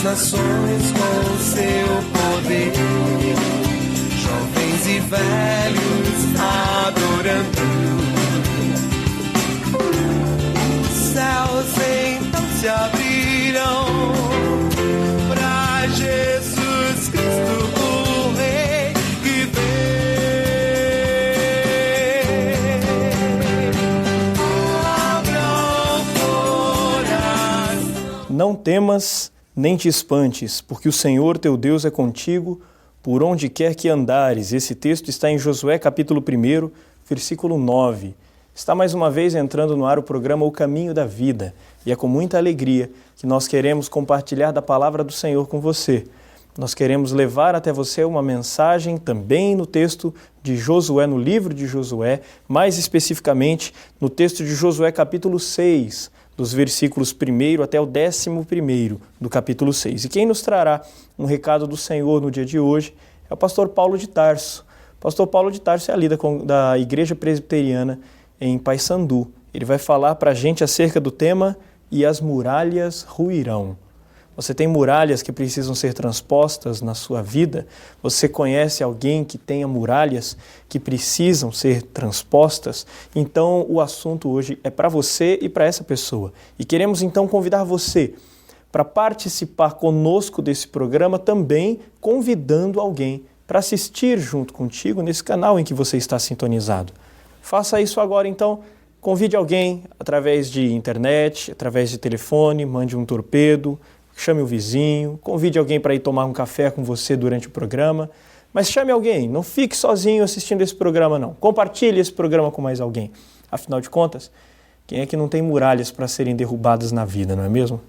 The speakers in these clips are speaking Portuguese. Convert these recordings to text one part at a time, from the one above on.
as nações com o seu poder, jovens e velhos adorando. Os céus então se abrirão para Jesus Cristo, o Rei que vem. Abra o coração. Não temas, nem te espantes, porque o Senhor teu Deus é contigo, por onde quer que andares. Esse texto está em Josué capítulo 1, versículo 9. Está mais uma vez entrando no ar o programa O Caminho da Vida, e é com muita alegria que nós queremos compartilhar da palavra do Senhor com você. Nós queremos levar até você uma mensagem também no texto de Josué, no livro de Josué, mais especificamente no texto de Josué capítulo 6, dos versículos 1 até o 11º do capítulo 6. E quem nos trará um recado do Senhor no dia de hoje é o pastor Paulo de Tarso. O pastor Paulo de Tarso é a líder da Igreja Presbiteriana em Paysandu. Ele vai falar para a gente acerca do tema "E as muralhas ruirão". Você tem muralhas que precisam ser transpostas na sua vida? Você conhece alguém que tenha muralhas que precisam ser transpostas? Então o assunto hoje é para você e para essa pessoa. E queremos então convidar você para participar conosco desse programa, também convidando alguém para assistir junto contigo nesse canal em que você está sintonizado. Faça isso agora então. Convide alguém através de internet, através de telefone, mande um torpedo, chame o vizinho, convide alguém para ir tomar um café com você durante o programa, mas chame alguém, não fique sozinho assistindo esse programa não. Compartilhe esse programa com mais alguém. Afinal de contas, quem é que não tem muralhas para serem derrubadas na vida, não é mesmo?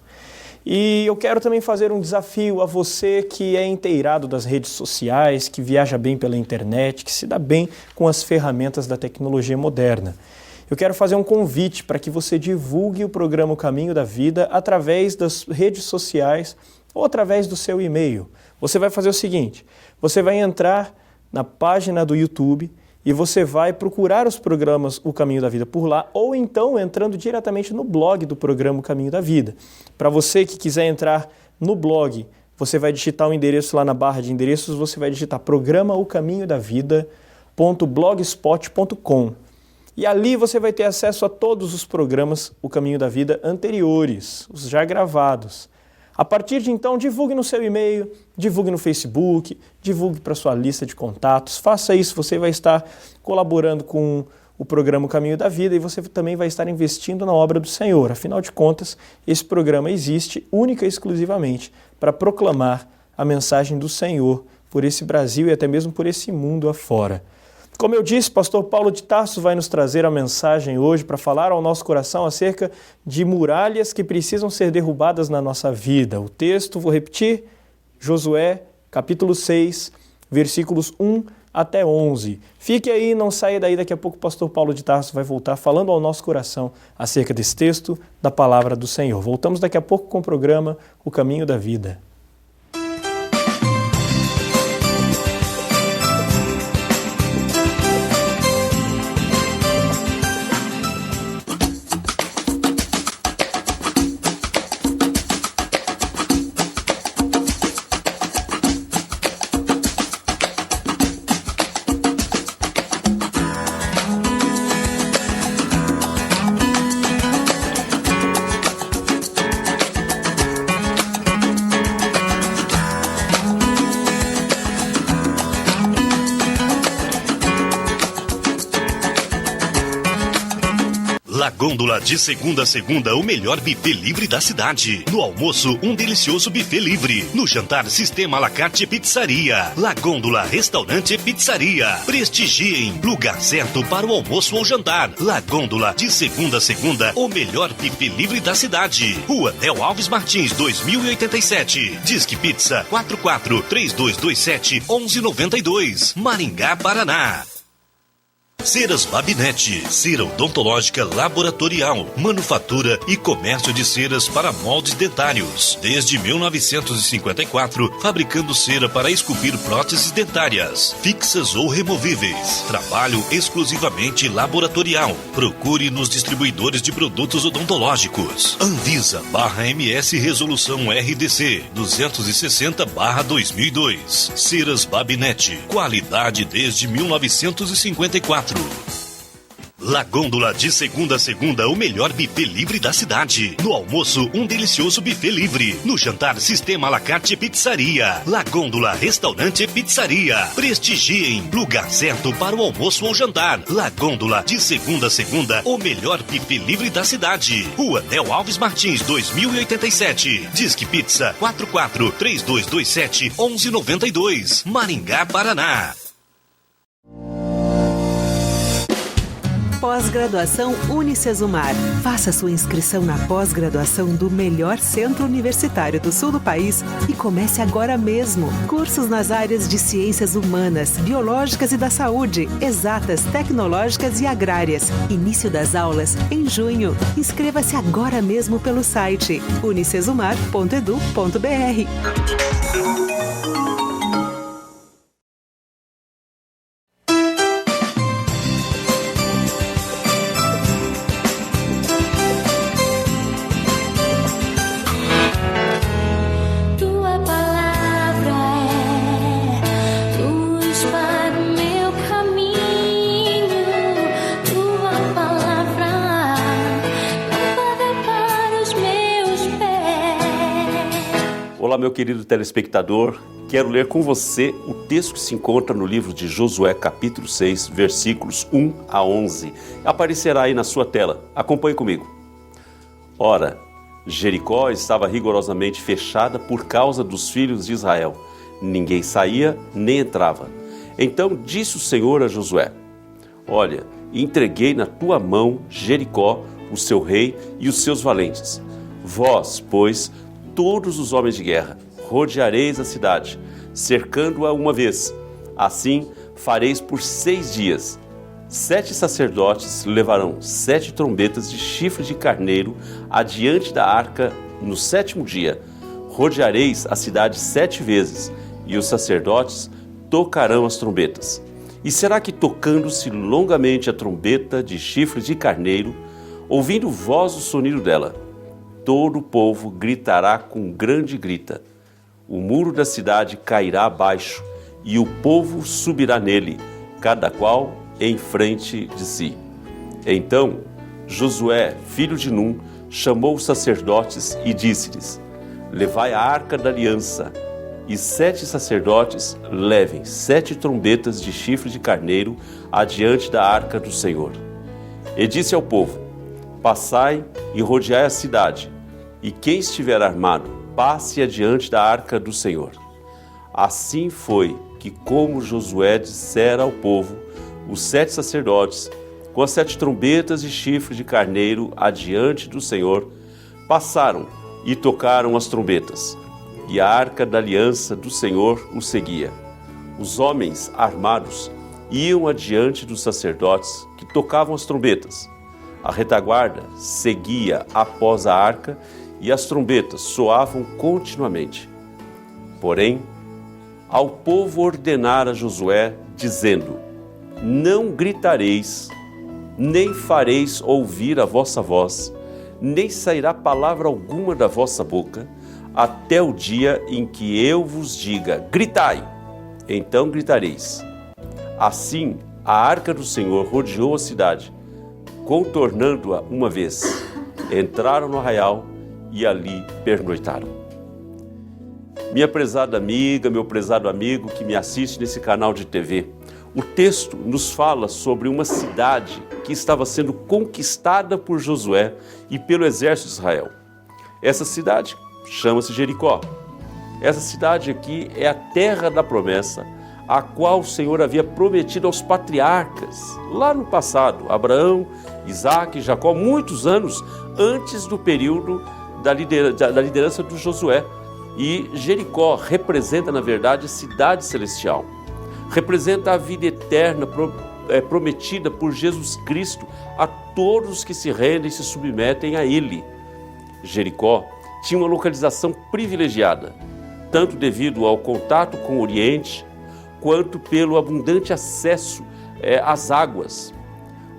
E eu quero também fazer um desafio a você que é inteirado das redes sociais, que viaja bem pela internet, que se dá bem com as ferramentas da tecnologia moderna. Eu quero fazer um convite para que você divulgue o programa O Caminho da Vida através das redes sociais ou através do seu e-mail. Você vai fazer o seguinte, você vai entrar na página do YouTube e você vai procurar os programas O Caminho da Vida por lá, ou então entrando diretamente no blog do programa O Caminho da Vida. Para você que quiser entrar no blog, você vai digitar o endereço lá na barra de endereços, você vai digitar programa O Caminho da Vida.blogspot.com. E ali você vai ter acesso a todos os programas O Caminho da Vida anteriores, os já gravados. A partir de então, divulgue no seu e-mail, divulgue no Facebook, divulgue para sua lista de contatos. Faça isso, você vai estar colaborando com o programa O Caminho da Vida e você também vai estar investindo na obra do Senhor. Afinal de contas, esse programa existe única e exclusivamente para proclamar a mensagem do Senhor por esse Brasil e até mesmo por esse mundo afora. Como eu disse, pastor Paulo de Tarso vai nos trazer a mensagem hoje para falar ao nosso coração acerca de muralhas que precisam ser derrubadas na nossa vida. O texto, vou repetir, Josué, capítulo 6, versículos 1 até 11. Fique aí, não saia daí, daqui a pouco o pastor Paulo de Tarso vai voltar falando ao nosso coração acerca desse texto da palavra do Senhor. Voltamos daqui a pouco com o programa O Caminho da Vida. La Gôndola, de segunda a segunda, o melhor buffet livre da cidade. No almoço, um delicioso buffet livre. No jantar, sistema à la carte pizzaria. La Gôndola, restaurante e pizzaria. Prestigiem, lugar certo para o almoço ou jantar. La Gôndola, de segunda a segunda, o melhor buffet livre da cidade. Rua Del Alves Martins, 2087. Disque Pizza, 44-3227-1192. Maringá, Paraná. Ceras Babinete, cera odontológica laboratorial, manufatura e comércio de ceras para moldes dentários. Desde 1954, fabricando cera para esculpir próteses dentárias, fixas ou removíveis. Trabalho exclusivamente laboratorial. Procure nos distribuidores de produtos odontológicos. Anvisa/MS Resolução RDC 260/2002. Ceras Babinete, qualidade desde 1954. La Gôndola, de segunda a segunda, o melhor buffet livre da cidade. No almoço, um delicioso buffet livre. No jantar, sistema à la carte pizzaria. La Gôndola, restaurante e pizzaria. Prestigiem, lugar certo para o almoço ou jantar. La Gôndola, de segunda a segunda, o melhor buffet livre da cidade. Rua Nel Alves Martins, 2087. Disque Pizza 44-3227-1192. Maringá, Paraná. Pós-graduação Unicesumar. Faça sua inscrição na pós-graduação do melhor centro universitário do sul do país e comece agora mesmo. Cursos nas áreas de ciências humanas, biológicas e da saúde, exatas, tecnológicas e agrárias. Início das aulas em junho. Inscreva-se agora mesmo pelo site unicesumar.edu.br. Olá, meu querido telespectador, quero ler com você o texto que se encontra no livro de Josué, capítulo 6, versículos 1 a 11. Aparecerá aí na sua tela. Acompanhe comigo. Ora, Jericó estava rigorosamente fechada por causa dos filhos de Israel. Ninguém saía nem entrava. Então disse o Senhor a Josué: Olha, entreguei na tua mão Jericó, o seu rei e os seus valentes. Vós, pois, todos os homens de guerra, rodeareis a cidade, cercando-a uma vez. Assim fareis por 6 dias. 7 sacerdotes levarão 7 trombetas de chifre de carneiro adiante da arca no 7º dia. Rodeareis a cidade 7 vezes, e os sacerdotes tocarão as trombetas. E será que, tocando-se longamente a trombeta de chifre de carneiro, ouvindo voz o sonido dela, todo o povo gritará com grande grita. O muro da cidade cairá abaixo, e o povo subirá nele, cada qual em frente de si. Então Josué, filho de Num, chamou os sacerdotes e disse-lhes: Levai a arca da aliança, e 7 sacerdotes levem 7 trombetas de chifre de carneiro adiante da arca do Senhor. E disse ao povo: Passai e rodeai a cidade, e quem estiver armado, passe adiante da arca do Senhor. Assim foi que, como Josué dissera ao povo, os 7 sacerdotes, com as 7 trombetas de chifre de carneiro adiante do Senhor, passaram e tocaram as trombetas, e a arca da aliança do Senhor os seguia. Os homens armados iam adiante dos sacerdotes que tocavam as trombetas. A retaguarda seguia após a arca e as trombetas soavam continuamente. Porém, ao povo ordenara Josué, dizendo: Não gritareis, nem fareis ouvir a vossa voz, nem sairá palavra alguma da vossa boca, até o dia em que eu vos diga: gritai, então gritareis. Assim, a arca do Senhor rodeou a cidade, contornando-a uma vez. Entraram no arraial e ali pernoitaram. Minha prezada amiga, meu prezado amigo que me assiste nesse canal de TV, o texto nos fala sobre uma cidade que estava sendo conquistada por Josué e pelo exército de Israel. Essa cidade chama-se Jericó. Essa cidade aqui é a terra da promessa, a qual o Senhor havia prometido aos patriarcas, lá no passado, Abraão, Isaque e Jacó, muitos anos antes do período da liderança de Josué. E Jericó representa, na verdade, a cidade celestial. Representa a vida eterna prometida por Jesus Cristo a todos que se rendem e se submetem a Ele. Jericó tinha uma localização privilegiada, tanto devido ao contato com o Oriente, quanto pelo abundante acesso às águas.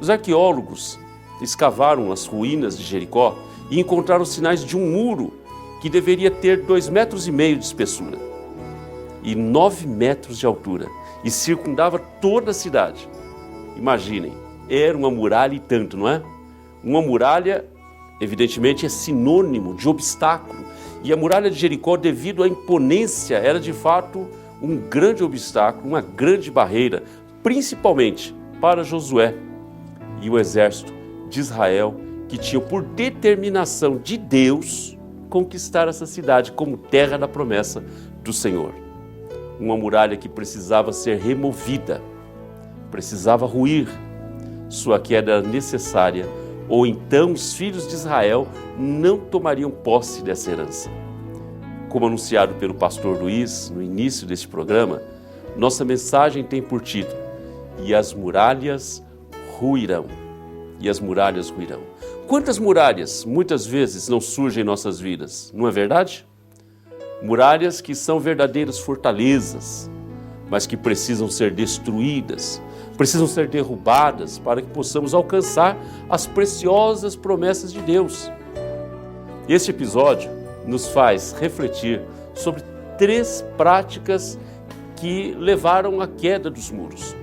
Os arqueólogos escavaram as ruínas de Jericó e encontraram sinais de um muro que deveria ter 2,5 metros de espessura e 9 metros de altura, e circundava toda a cidade. Imaginem, era uma muralha e tanto, não é? Uma muralha, evidentemente, é sinônimo de obstáculo, e a muralha de Jericó, devido à imponência, era de fato um grande obstáculo, uma grande barreira, principalmente para Josué e o exército de Israel, que tinham por determinação de Deus conquistar essa cidade como terra da promessa do Senhor. Uma muralha que precisava ser removida, precisava ruir, sua queda era necessária, ou então os filhos de Israel não tomariam posse dessa herança. Como anunciado pelo pastor Luiz no início deste programa, nossa mensagem tem por título: "E as muralhas ruirão". E as muralhas ruirão. Quantas muralhas muitas vezes não surgem em nossas vidas, não é verdade? Muralhas que são verdadeiras fortalezas, mas que precisam ser destruídas, precisam ser derrubadas para que possamos alcançar as preciosas promessas de Deus. Este episódio nos faz refletir sobre 3 práticas que levaram à queda dos muros.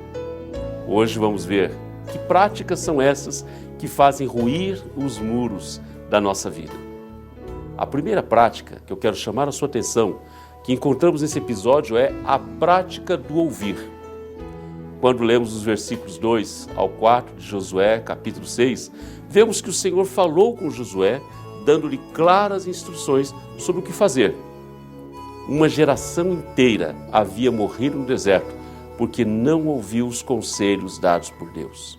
Hoje vamos ver que práticas são essas que fazem ruir os muros da nossa vida. A primeira prática que eu quero chamar a sua atenção, que encontramos nesse episódio, é a prática do ouvir. Quando lemos os versículos 2 ao 4 de Josué, capítulo 6, vemos que o Senhor falou com Josué, dando-lhe claras instruções sobre o que fazer. Uma geração inteira havia morrido no deserto, porque não ouviu os conselhos dados por Deus,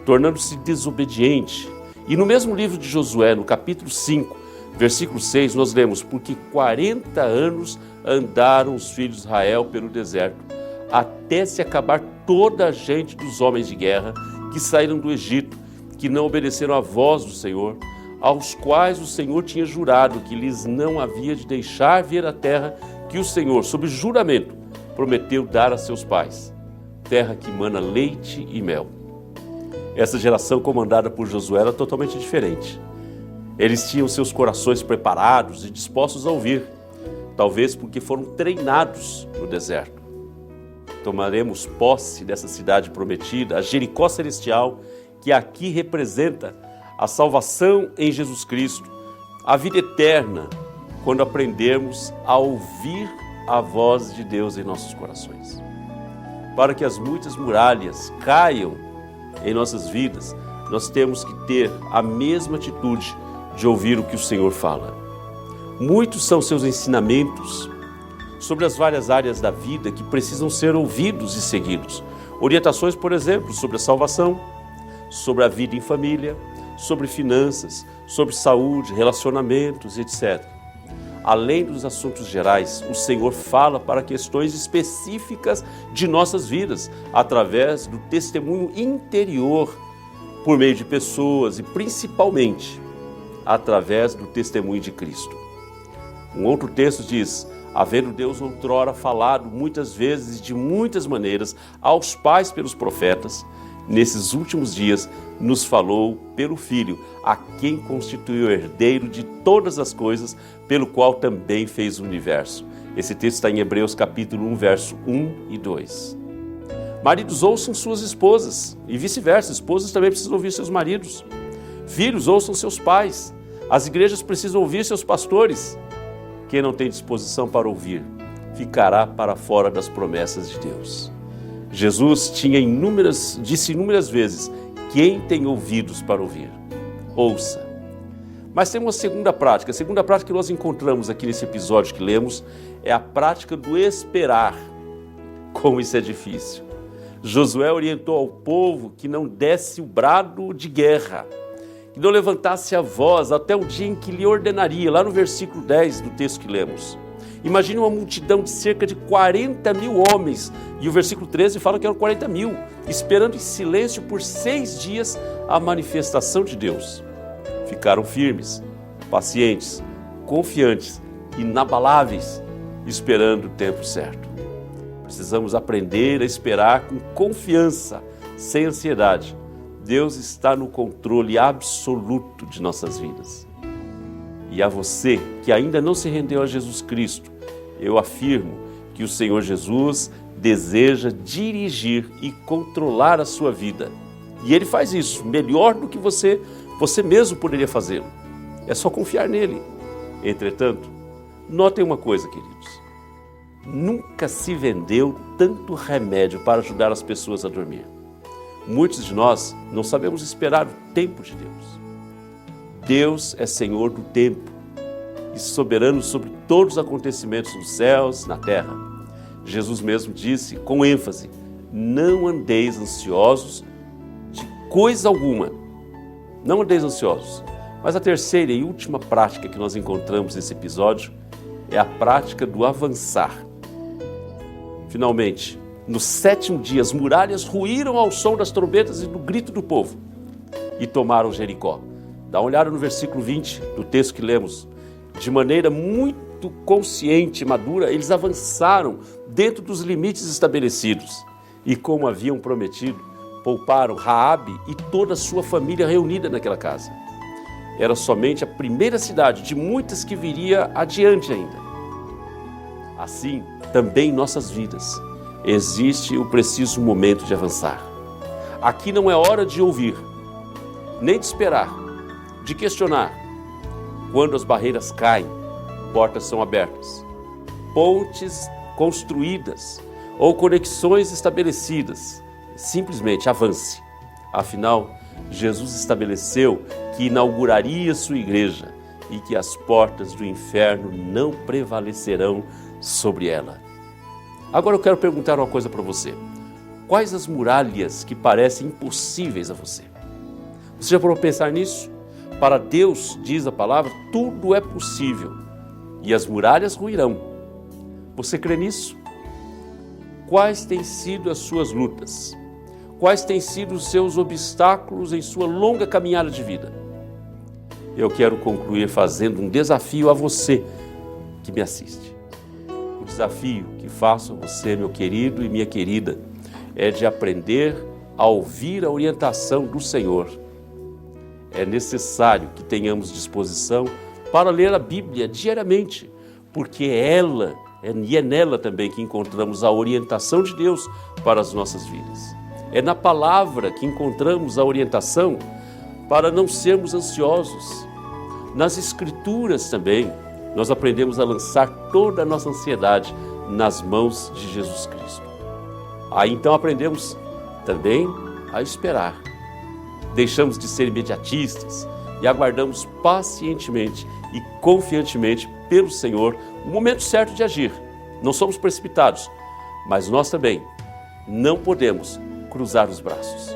tornando-se desobediente. E no mesmo livro de Josué, no capítulo 5, versículo 6, nós lemos: "Porque 40 anos andaram os filhos de Israel pelo deserto, até se acabar toda a gente dos homens de guerra que saíram do Egito, que não obedeceram à voz do Senhor, aos quais o Senhor tinha jurado que lhes não havia de deixar ver a terra que o Senhor, sob juramento, prometeu dar a seus pais, terra que mana leite e mel." Essa geração comandada por Josué era totalmente diferente. Eles tinham seus corações preparados e dispostos a ouvir, talvez porque foram treinados no deserto. Tomaremos posse dessa cidade prometida, a Jericó celestial, que aqui representa a salvação em Jesus Cristo, a vida eterna, quando aprendermos a ouvir a voz de Deus em nossos corações. Para que as muitas muralhas caiam em nossas vidas, nós temos que ter a mesma atitude de ouvir o que o Senhor fala. Muitos são seus ensinamentos sobre as várias áreas da vida que precisam ser ouvidos e seguidos. Orientações, por exemplo, sobre a salvação, sobre a vida em família, sobre finanças, sobre saúde, relacionamentos, etc. Além dos assuntos gerais, o Senhor fala para questões específicas de nossas vidas, através do testemunho interior, por meio de pessoas e principalmente através do testemunho de Cristo. Um outro texto diz: "Havendo Deus outrora falado muitas vezes e de muitas maneiras aos pais pelos profetas, nesses últimos dias nos falou pelo Filho, a quem constituiu herdeiro de todas as coisas, pelo qual também fez o universo." Esse texto está em Hebreus capítulo 1, verso 1 e 2. Maridos, ouçam suas esposas e vice-versa. Esposas também precisam ouvir seus maridos. Filhos, ouçam seus pais. As igrejas precisam ouvir seus pastores. Quem não tem disposição para ouvir, ficará para fora das promessas de Deus. Jesus disse inúmeras vezes: "Quem tem ouvidos para ouvir, ouça." Mas tem uma segunda prática. A segunda prática que nós encontramos aqui nesse episódio que lemos é a prática do esperar. Como isso é difícil. Josué orientou ao povo que não desse o brado de guerra, que não levantasse a voz até o dia em que lhe ordenaria, lá no versículo 10 do texto que lemos. Imagine uma multidão de cerca de 40 mil homens, e o versículo 13 fala que eram 40 mil, esperando em silêncio por 6 dias a manifestação de Deus. Ficaram firmes, pacientes, confiantes, inabaláveis, esperando o tempo certo. Precisamos aprender a esperar com confiança, sem ansiedade. Deus está no controle absoluto de nossas vidas. E a você que ainda não se rendeu a Jesus Cristo, eu afirmo que o Senhor Jesus deseja dirigir e controlar a sua vida. E Ele faz isso melhor do que você mesmo poderia fazê-lo. É só confiar nele. Entretanto, notem uma coisa, queridos. Nunca se vendeu tanto remédio para ajudar as pessoas a dormir. Muitos de nós não sabemos esperar o tempo de Deus. Deus é Senhor do tempo e soberano sobre todos os acontecimentos nos céus, na terra. Jesus mesmo disse com ênfase: não andeis ansiosos de coisa alguma. Não andeis ansiosos. Mas a terceira e última prática que nós encontramos nesse episódio é a prática do avançar. Finalmente, no 7º dia, as muralhas ruíram ao som das trombetas e do grito do povo e tomaram Jericó. Dá uma olhada no versículo 20 do texto que lemos. De maneira muito consciente e madura, eles avançaram dentro dos limites estabelecidos e, como haviam prometido, pouparam Raabe e toda a sua família reunida naquela casa. Era somente a primeira cidade de muitas que viria adiante ainda. Assim, também em nossas vidas, existe o preciso momento de avançar. Aqui não é hora de ouvir, nem de esperar, de questionar. Quando as barreiras caem, portas são abertas, pontes construídas ou conexões estabelecidas. Simplesmente avance. Afinal, Jesus estabeleceu que inauguraria sua igreja e que as portas do inferno não prevalecerão sobre ela. Agora eu quero perguntar uma coisa para você. Quais as muralhas que parecem impossíveis a você? Você já parou para pensar nisso? Para Deus, diz a palavra, tudo é possível e as muralhas ruirão. Você crê nisso? Quais têm sido as suas lutas? Quais têm sido os seus obstáculos em sua longa caminhada de vida? Eu quero concluir fazendo um desafio a você que me assiste. O desafio que faço a você, meu querido e minha querida, é de aprender a ouvir a orientação do Senhor. É necessário que tenhamos disposição para ler a Bíblia diariamente, porque é nela também que encontramos a orientação de Deus para as nossas vidas. É na palavra que encontramos a orientação para não sermos ansiosos. Nas Escrituras também, nós aprendemos a lançar toda a nossa ansiedade nas mãos de Jesus Cristo. Aí então aprendemos também a esperar. Deixamos de ser imediatistas e aguardamos pacientemente e confiantemente pelo Senhor o momento certo de agir. Não somos precipitados, mas nós também não podemos cruzar os braços.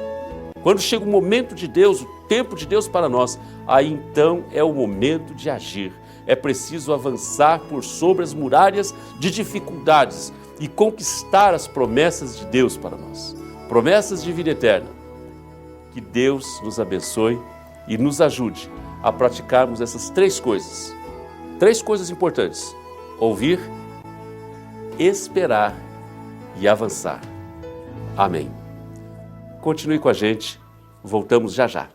Quando chega o momento de Deus, o tempo de Deus para nós, aí então é o momento de agir. É preciso avançar por sobre as muralhas de dificuldades e conquistar as promessas de Deus para nós. Promessas de vida eterna. Que Deus nos abençoe e nos ajude a praticarmos essas 3 coisas. 3 coisas importantes: ouvir, esperar e avançar. Amém. Continue com a gente, voltamos já já.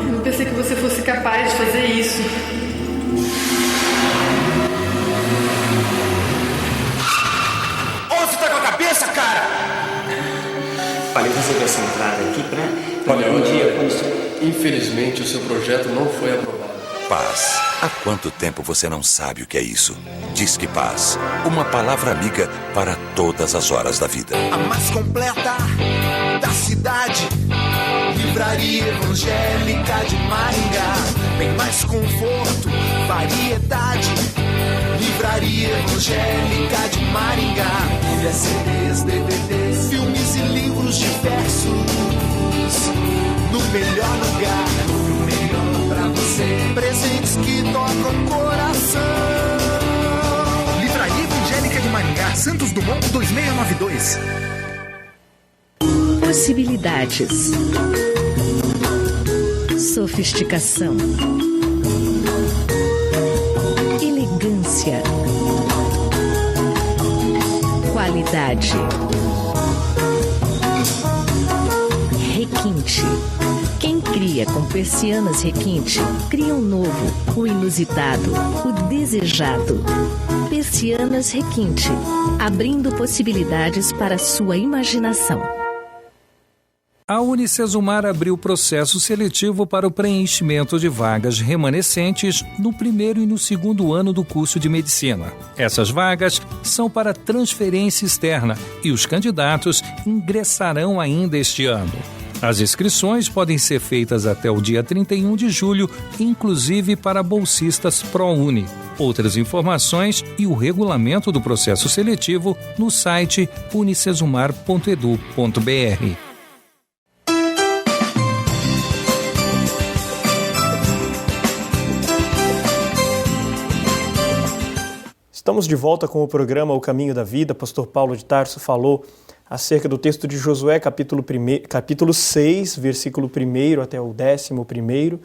Eu não pensei que você fosse capaz de fazer isso. Onde você tá com a cabeça, cara? Olha, resolvi essa entrada aqui pra Olha, um dia quando... Infelizmente, o seu projeto não foi aprovado. Paz. Há quanto tempo você não sabe o que é isso? Disque Paz. Uma palavra amiga para todas as horas da vida. A mais completa da cidade. Livraria evangélica de Maringá. Bem mais conforto, variedade. Livraria evangélica de Maringá. Bíblia, CDs, DVD. no melhor lugar, o melhor pra você. Presentes que tocam o coração. Livraria Evangélica de Maringá, Santos Dumont 2692. Possibilidades. Sofisticação. Elegância. Qualidade. Requinte. Quem cria com persianas requinte, cria o novo, o inusitado, o desejado. Persianas Requinte, abrindo possibilidades para sua imaginação. A Unicesumar abriu processo seletivo para o preenchimento de vagas remanescentes no primeiro e no segundo ano do curso de medicina. Essas vagas são para transferência externa e os candidatos ingressarão ainda este ano. As inscrições podem ser feitas até o dia 31 de julho, inclusive para bolsistas ProUni. Outras informações e o regulamento do processo seletivo no site unicesumar.edu.br. Estamos de volta com o programa O Caminho da Vida. Pastor Paulo de Tarso falou acerca do texto de Josué, capítulo 6, versículo 1 até o 11º,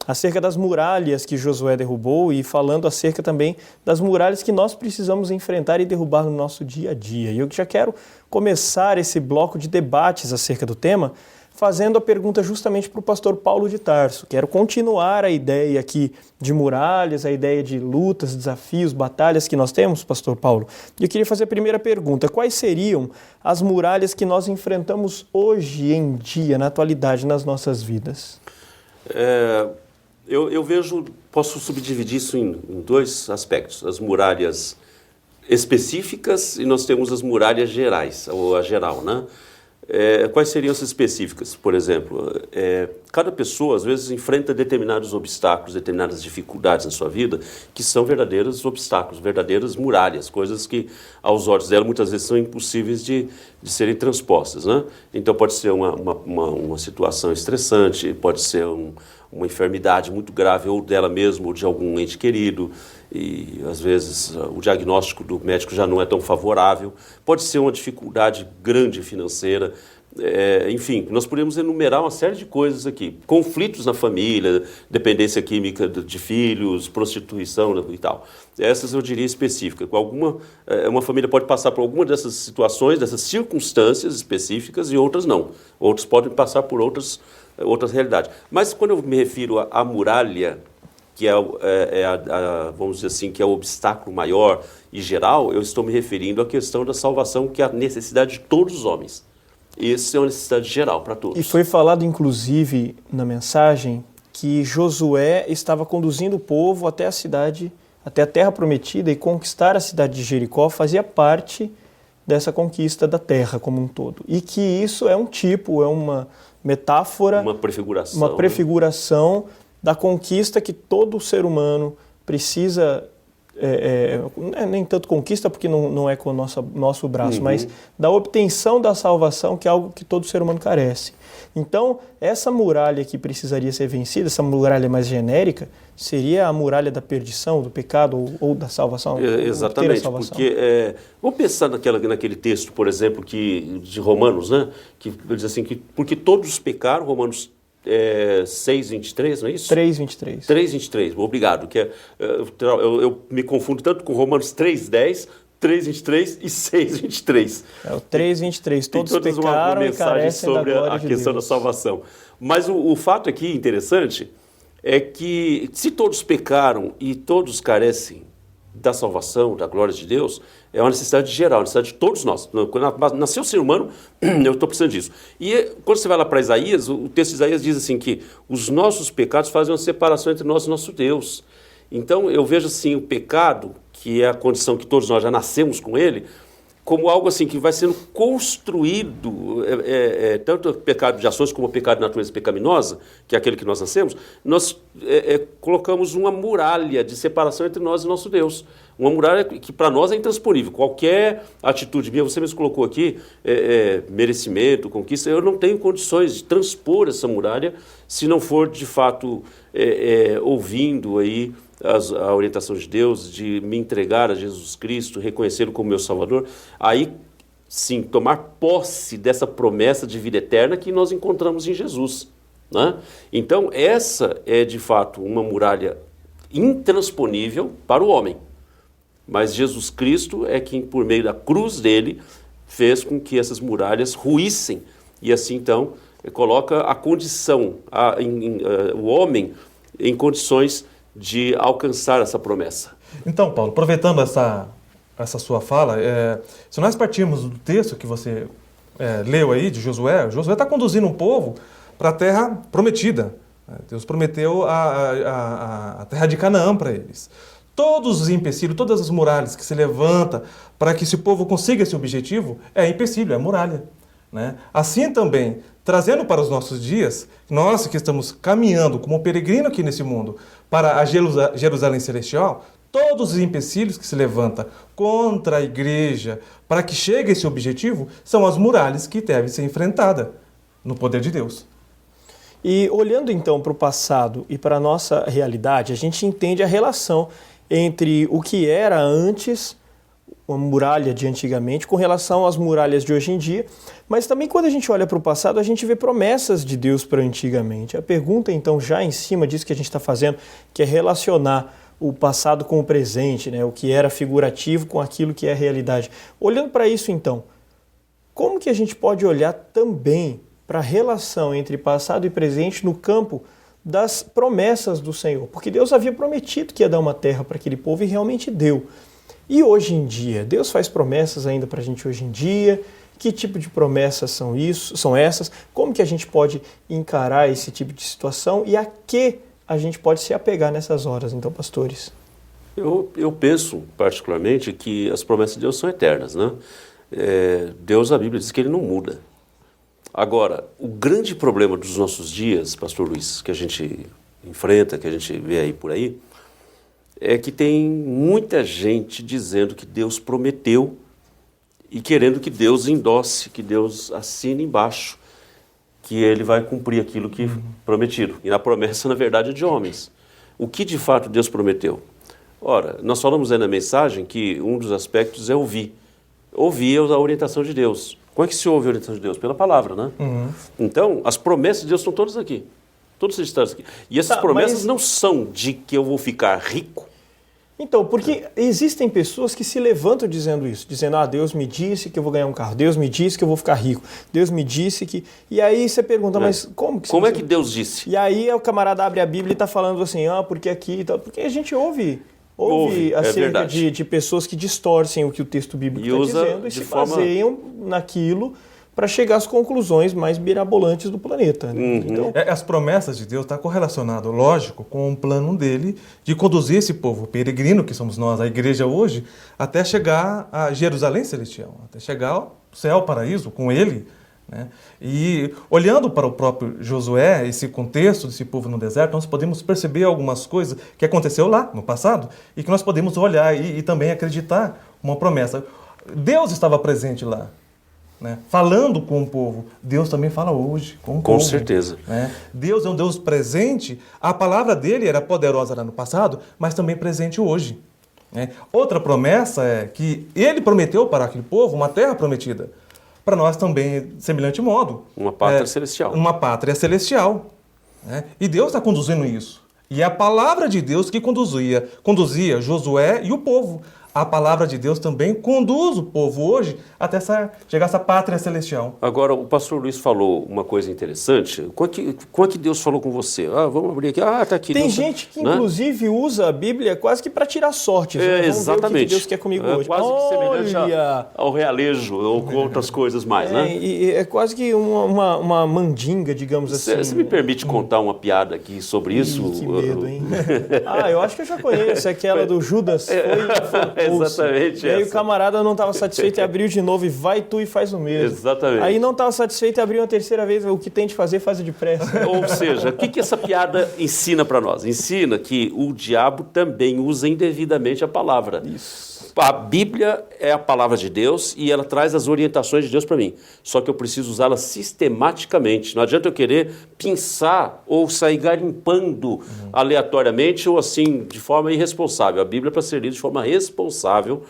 acerca das muralhas que Josué derrubou e falando acerca também das muralhas que nós precisamos enfrentar e derrubar no nosso dia a dia. E eu já quero começar esse bloco de debates acerca do tema fazendo a pergunta justamente para o pastor Paulo de Tarso. Quero continuar a ideia aqui de muralhas, a ideia de lutas, desafios, batalhas que nós temos, pastor Paulo. E eu queria fazer a primeira pergunta: quais seriam as muralhas que nós enfrentamos hoje em dia, na atualidade, nas nossas vidas? Eu vejo, posso subdividir isso em dois aspectos: as muralhas específicas e nós temos as muralhas gerais, ou a geral, né? Quais seriam as específicas? Por exemplo, cada pessoa às vezes enfrenta determinados obstáculos, determinadas dificuldades na sua vida que são verdadeiros obstáculos, verdadeiras muralhas, coisas que aos olhos dela muitas vezes são impossíveis de serem transpostas, né? Então pode ser uma situação estressante, pode ser uma enfermidade muito grave ou dela mesma ou de algum ente querido, e às vezes o diagnóstico do médico já não é tão favorável, pode ser uma dificuldade grande financeira, enfim, nós podemos enumerar uma série de coisas aqui, conflitos na família, dependência química de filhos, prostituição e tal. Essas eu diria específicas. Uma família pode passar por alguma dessas situações, dessas circunstâncias específicas e outras não. Outros podem passar por outras realidades. Mas quando eu me refiro à muralha, que vamos dizer assim, que é o obstáculo maior e geral, eu estou me referindo à questão da salvação, que é a necessidade de todos os homens. Isso é uma necessidade geral para todos. E foi falado, inclusive, na mensagem, que Josué estava conduzindo o povo até a cidade, até a terra prometida, e conquistar a cidade de Jericó fazia parte dessa conquista da terra como um todo. E que isso é uma metáfora, uma prefiguração da conquista que todo ser humano precisa, nem tanto conquista porque não é com o nosso braço, mas da obtenção da salvação, que é algo que todo ser humano carece. Então, essa muralha que precisaria ser vencida, essa muralha mais genérica, seria a muralha da perdição, do pecado ou da salvação? Exatamente, porque vamos pensar naquele texto, por exemplo, de Romanos, né? Que diz assim, que porque todos pecaram, Romanos 6:23, não é isso? 3:23. 3:23, obrigado. Eu me confundo tanto com Romanos 3:10, 3:23 e 6:23. O 3:23, todos pecaram e carecem da glória de Deus. Sobre a questão da salvação. Mas o fato aqui interessante é que se todos pecaram e todos carecem da salvação, da glória de Deus, é uma necessidade geral, uma necessidade de todos nós. Quando nasceu o ser humano, eu estou precisando disso. E quando você vai lá para Isaías, o texto de Isaías diz assim que os nossos pecados fazem uma separação entre nós e nosso Deus. Então eu vejo assim o pecado, que é a condição que todos nós já nascemos com ele, como algo assim que vai sendo construído, tanto o pecado de ações como o pecado de natureza pecaminosa, que é aquele que nós nascemos, nós colocamos uma muralha de separação entre nós e nosso Deus. Uma muralha que para nós é intransponível. Qualquer atitude minha, você mesmo colocou aqui, merecimento, conquista, eu não tenho condições de transpor essa muralha se não for de fato ouvindo aí a orientação de Deus, de me entregar a Jesus Cristo, reconhecê-lo como meu Salvador, aí sim, tomar posse dessa promessa de vida eterna que nós encontramos em Jesus, né? Então, essa é de fato uma muralha intransponível para o homem, mas Jesus Cristo é quem, por meio da cruz dele, fez com que essas muralhas ruíssem, e assim então coloca a condição, o homem em condições de alcançar essa promessa. Então, Paulo, aproveitando essa sua fala, se nós partirmos do texto que você leu aí de Josué está conduzindo um povo para a terra prometida. Deus prometeu a terra de Canaã para eles. Todos os empecilhos, todas as muralhas que se levantam para que esse povo consiga esse objetivo, é empecilho, é muralha, né? Assim também, trazendo para os nossos dias, nós que estamos caminhando como peregrino aqui nesse mundo para a Jerusalém Celestial, todos os empecilhos que se levantam contra a igreja para que chegue a esse objetivo são as muralhas que devem ser enfrentadas no poder de Deus. E olhando então para o passado e para a nossa realidade, a gente entende a relação entre o que era antes, uma muralha de antigamente, com relação às muralhas de hoje em dia, mas também quando a gente olha para o passado, a gente vê promessas de Deus para antigamente. A pergunta então, já em cima disso que a gente está fazendo, que é relacionar o passado com o presente, né? O que era figurativo com aquilo que é realidade. Olhando para isso então, como que a gente pode olhar também para a relação entre passado e presente no campo das promessas do Senhor? Porque Deus havia prometido que ia dar uma terra para aquele povo e realmente deu. E hoje em dia, Deus faz promessas ainda para a gente hoje em dia? Que tipo de promessas são essas? Como que a gente pode encarar esse tipo de situação e a que a gente pode se apegar nessas horas, então, pastores? Eu penso, particularmente, que as promessas de Deus são eternas, né? Deus, a Bíblia diz que ele não muda. Agora, o grande problema dos nossos dias, pastor Luiz, que a gente enfrenta, que a gente vê aí por aí, é que tem muita gente dizendo que Deus prometeu e querendo que Deus endosse, que Deus assine embaixo, que ele vai cumprir aquilo que prometido. E a promessa, na verdade, é de homens. O que de fato Deus prometeu? Ora, nós falamos aí na mensagem que um dos aspectos é ouvir. Ouvir é a orientação de Deus. Como é que se ouve a orientação de Deus? Pela palavra, né? Então, as promessas de Deus estão todas aqui. Todos registrados aqui. E essas promessas não são de que eu vou ficar rico. Então, porque existem pessoas que se levantam dizendo isso, dizendo, Deus me disse que eu vou ganhar um carro, Deus me disse que eu vou ficar rico, Deus me disse que... E aí você pergunta, mas como que... Como é que Deus disse? E aí o camarada abre a Bíblia e está falando assim, porque aqui... Porque a gente ouve acerca de pessoas que distorcem o que o texto bíblico está dizendo e se baseiam naquilo para chegar às conclusões mais mirabolantes do planeta. Né? Então, as promessas de Deus estão correlacionadas, lógico, com o plano dele de conduzir esse povo peregrino, que somos nós, a igreja hoje, até chegar a Jerusalém Celestial, até chegar ao céu, paraíso, com ele. Né? E olhando para o próprio Josué, esse contexto desse povo no deserto, nós podemos perceber algumas coisas que aconteceu lá no passado e que nós podemos olhar e também acreditar uma promessa. Deus estava presente lá. Né? Falando com o povo, Deus também fala hoje com o povo. Com certeza. Né? Deus é um Deus presente, a palavra dele era poderosa lá no passado, mas também presente hoje. Né? Outra promessa é que ele prometeu para aquele povo uma terra prometida. Para nós também, semelhante modo. Uma pátria celestial. Uma pátria celestial. Né? E Deus está conduzindo isso. E é a palavra de Deus que conduzia Josué e o povo. A palavra de Deus também conduz o povo hoje até chegar a essa pátria celestial. Agora, o pastor Luiz falou uma coisa interessante. Como é que Deus falou com você? Vamos abrir aqui. Está aqui. Tem Deus, gente que, inclusive, usa a Bíblia quase que para tirar sorte. Exatamente. Ver o que Deus quer comigo hoje. Quase que semelhante ao realejo ou com outras coisas mais, né? E é quase que uma mandinga, digamos assim. Você me permite contar uma piada aqui sobre isso? Que medo, hein? Eu acho que eu já conheço. Aquela do Judas. bolsa. Exatamente. E aí o camarada não estava satisfeito e abriu de novo e vai tu e faz o mesmo. Exatamente. Aí não estava satisfeito e abriu uma terceira vez, o que tem de fazer, faz depressa. Ou seja, o que essa piada ensina para nós? Ensina que o diabo também usa indevidamente a palavra. Isso. A Bíblia é a palavra de Deus e ela traz as orientações de Deus para mim. Só que eu preciso usá-la sistematicamente. Não adianta eu querer pinçar ou sair garimpando aleatoriamente ou assim, de forma irresponsável. A Bíblia é para ser lida de forma responsável,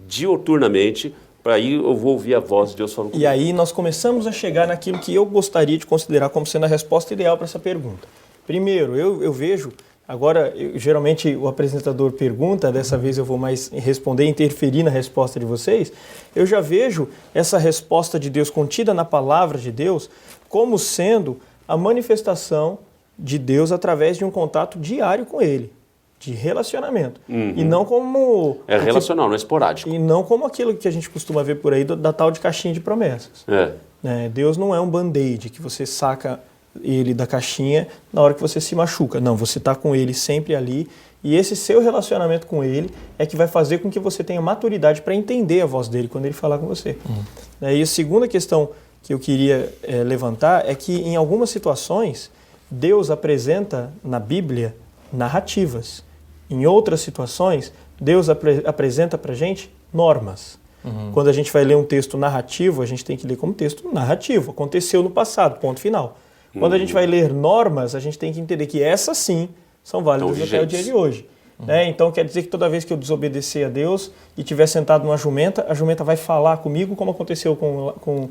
diuturnamente, para aí eu vou ouvir a voz de Deus falando comigo. E aí nós começamos a chegar naquilo que eu gostaria de considerar como sendo a resposta ideal para essa pergunta. Primeiro, eu vejo... Agora, geralmente o apresentador pergunta, dessa vez eu vou mais responder, interferir na resposta de vocês. Eu já vejo essa resposta de Deus contida na palavra de Deus como sendo a manifestação de Deus através de um contato diário com Ele, de relacionamento. E não como... É relacional, não é esporádico. E não como aquilo que a gente costuma ver por aí da tal de caixinha de promessas. Deus não é um band-aid que você saca ele da caixinha na hora que você se machuca. Não, você está com ele sempre ali e esse seu relacionamento com ele é que vai fazer com que você tenha maturidade para entender a voz dele quando ele falar com você. E a segunda questão que eu queria levantar é que em algumas situações Deus apresenta na Bíblia narrativas. Em outras situações, Deus apresenta para a gente normas. Quando a gente vai ler um texto narrativo, a gente tem que ler como texto narrativo. Aconteceu no passado, ponto final. Quando a gente vai ler normas, a gente tem que entender que essas sim são válidas até o dia de hoje. Então quer dizer que toda vez que eu desobedecer a Deus e estiver sentado numa jumenta, a jumenta vai falar comigo como aconteceu com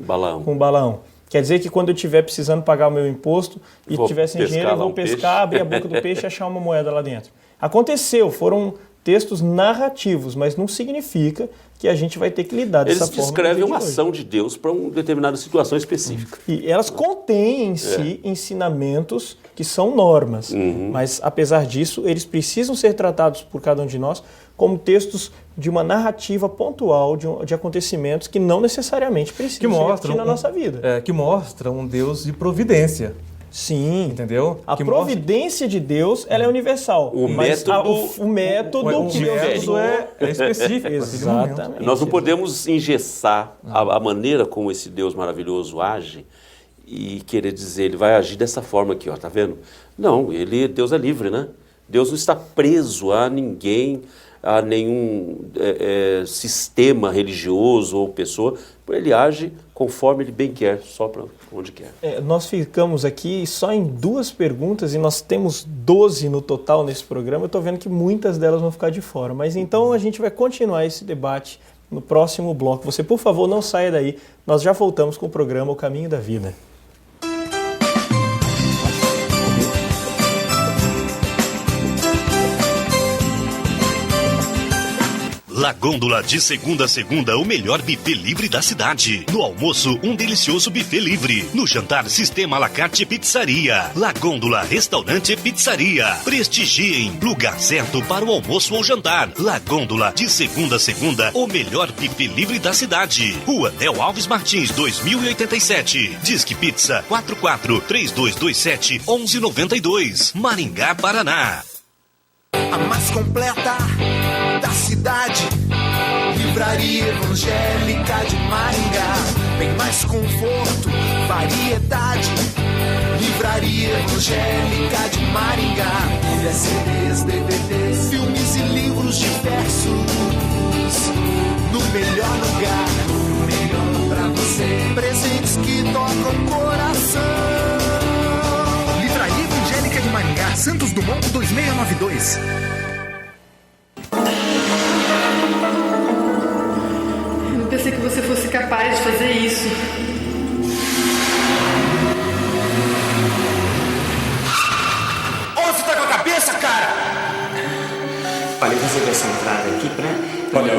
Balaão. Quer dizer que quando eu estiver precisando pagar o meu imposto e estiver sem dinheiro, eu vou pescar, abrir a boca do peixe e achar uma moeda lá dentro. Aconteceu, foram textos narrativos, mas não significa que a gente vai ter que lidar dessa forma. Eles descrevem uma ação de Deus para uma determinada situação específica. E elas contêm em si ensinamentos que são normas, mas apesar disso, eles precisam ser tratados por cada um de nós como textos de uma narrativa pontual de acontecimentos que não necessariamente precisam ser repetidos na nossa vida. Que mostra um Deus de providência. Sim. Entendeu? A providência de Deus, ela é universal. O método que Deus usou é específico. Exatamente. Nós não podemos engessar a maneira como esse Deus maravilhoso age e querer dizer, ele vai agir dessa forma aqui, ó, tá vendo? Não, Deus é livre, né? Deus não está preso a ninguém, a nenhum sistema religioso ou pessoa. Ele age conforme ele bem quer, só para onde quer. Nós ficamos aqui só em 2 perguntas e nós temos 12 no total nesse programa. Eu estou vendo que muitas delas vão ficar de fora. Mas então a gente vai continuar esse debate no próximo bloco. Você, por favor, não saia daí. Nós já voltamos com o programa O Caminho da Vida. La Gôndola, de segunda a segunda, o melhor buffet livre da cidade. No almoço, um delicioso buffet livre. No jantar, sistema à la carte pizzaria. La Gôndola, restaurante e pizzaria. Prestigiem, lugar certo para o almoço ou jantar. La Gôndola, de segunda a segunda, o melhor buffet livre da cidade. Rua Nel Alves Martins, 2087. Disque Pizza 44-3227-1192. Maringá, Paraná. A mais completa da cidade, Livraria Evangélica de Maringá. Bem mais conforto, variedade, Livraria Evangélica de Maringá. CDs, DVDs, filmes e livros diversos, no melhor lugar, o melhor pra você. Presentes que tocam o coração. Livraria Evangélica de Maringá, Santos Dumont 2692. Eu não pensei que você fosse capaz de fazer isso. Onde você tá com a cabeça, cara? Olha, eu resolvi essa entrada aqui pra... Olha,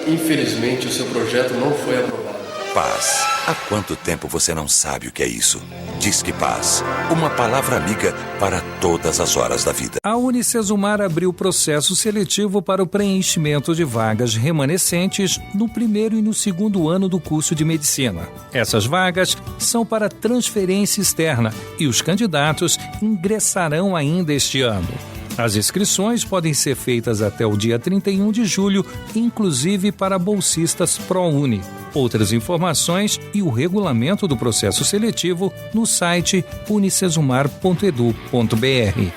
infelizmente o seu projeto não foi aprovado. Paz. Há quanto tempo você não sabe o que é isso? Disque Paz. Uma palavra amiga para todas as horas da vida. A Unicesumar abriu processo seletivo para o preenchimento de vagas remanescentes no primeiro e no segundo ano do curso de medicina. Essas vagas são para transferência externa e os candidatos ingressarão ainda este ano. As inscrições podem ser feitas até o dia 31 de julho, inclusive para bolsistas ProUni. Outras informações e o regulamento do processo seletivo no site unicesumar.edu.br.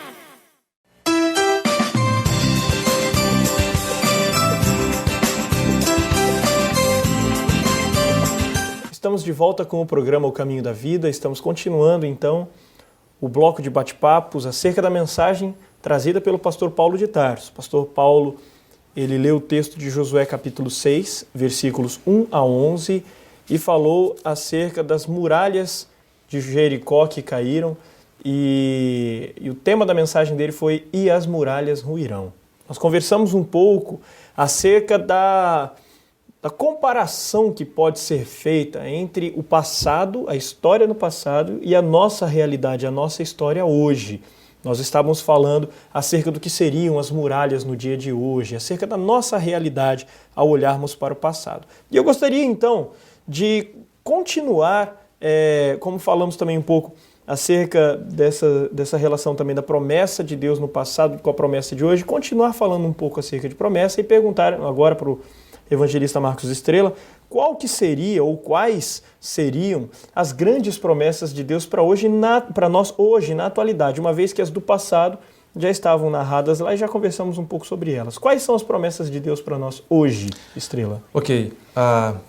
Estamos de volta com o programa O Caminho da Vida. Estamos continuando, então, o bloco de bate-papos acerca da mensagem trazida pelo pastor Paulo de Tarso. O pastor Paulo, ele leu o texto de Josué capítulo 6, versículos 1 a 11, e falou acerca das muralhas de Jericó que caíram, e o tema da mensagem dele foi "E as muralhas ruirão". Nós conversamos um pouco acerca da comparação que pode ser feita entre o passado, a história no passado, e a nossa realidade, a nossa história hoje. Nós estávamos falando acerca do que seriam as muralhas no dia de hoje, acerca da nossa realidade ao olharmos para o passado. E eu gostaria, então, de continuar, como falamos também um pouco acerca dessa relação também da promessa de Deus no passado com a promessa de hoje, continuar falando um pouco acerca de promessa e perguntar agora para o evangelista Marcos Estrela, qual que seria ou quais seriam as grandes promessas de Deus para nós hoje, na atualidade, uma vez que as do passado já estavam narradas lá e já conversamos um pouco sobre elas. Quais são as promessas de Deus para nós hoje, Estrela? Ok,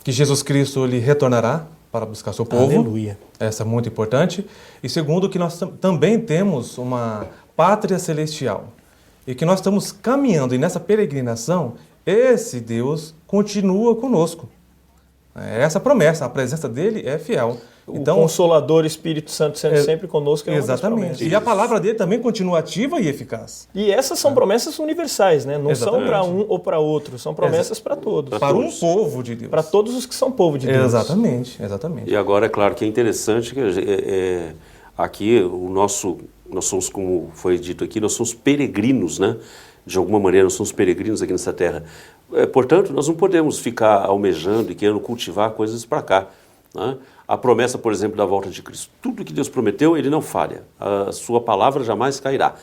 que Jesus Cristo ele retornará para buscar seu povo. Aleluia. Essa é muito importante. E segundo, que nós também temos uma pátria celestial e que nós estamos caminhando, e nessa peregrinação esse Deus continua conosco. Essa promessa, a presença dele é fiel. Então, o Consolador Espírito Santo sendo sempre conosco é exatamente. E a palavra dele também continua ativa e eficaz. E essas são promessas universais, né? Não exatamente. São para um ou para outro, são promessas para todos. Para um povo de Deus. Para todos os que são povo de Deus. Exatamente. E agora, é claro que é interessante que aqui nós somos, como foi dito aqui, nós somos peregrinos, né? De alguma maneira, nós somos peregrinos aqui nessa terra. Portanto, nós não podemos ficar almejando e querendo cultivar coisas para cá, né? A promessa, por exemplo, da volta de Cristo. Tudo que Deus prometeu, ele não falha. A sua palavra jamais cairá.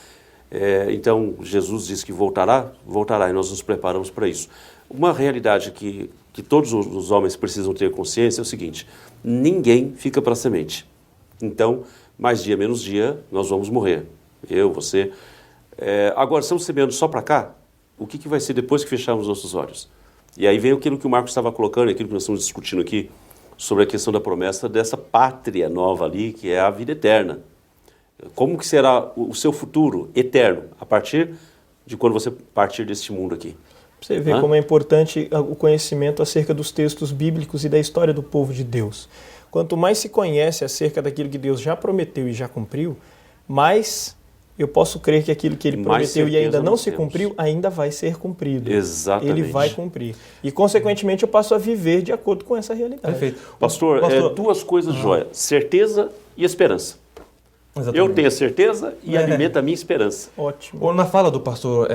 Então, Jesus disse que voltará, e nós nos preparamos para isso. Uma realidade que todos os homens precisam ter consciência é o seguinte: ninguém fica para a semente. Então, mais dia, menos dia, nós vamos morrer. Eu, você. Agora, estamos semeando só para cá, o que vai ser depois que fecharmos nossos olhos? E aí vem aquilo que o Marcos estava colocando, aquilo que nós estamos discutindo aqui, sobre a questão da promessa dessa pátria nova ali, que é a vida eterna. Como que será o seu futuro eterno, a partir de quando você partir deste mundo aqui? Você vê como é importante o conhecimento acerca dos textos bíblicos e da história do povo de Deus. Quanto mais se conhece acerca daquilo que Deus já prometeu e já cumpriu, mais eu posso crer que aquilo que ele prometeu e ainda não se cumpriu, ainda vai ser cumprido. Exatamente. Ele vai cumprir. E, consequentemente, eu passo a viver de acordo com essa realidade. Perfeito. Pastor, duas coisas, joia. Certeza e esperança. Exatamente. Eu tenho a certeza e alimento a minha esperança. Ótimo. Na fala do pastor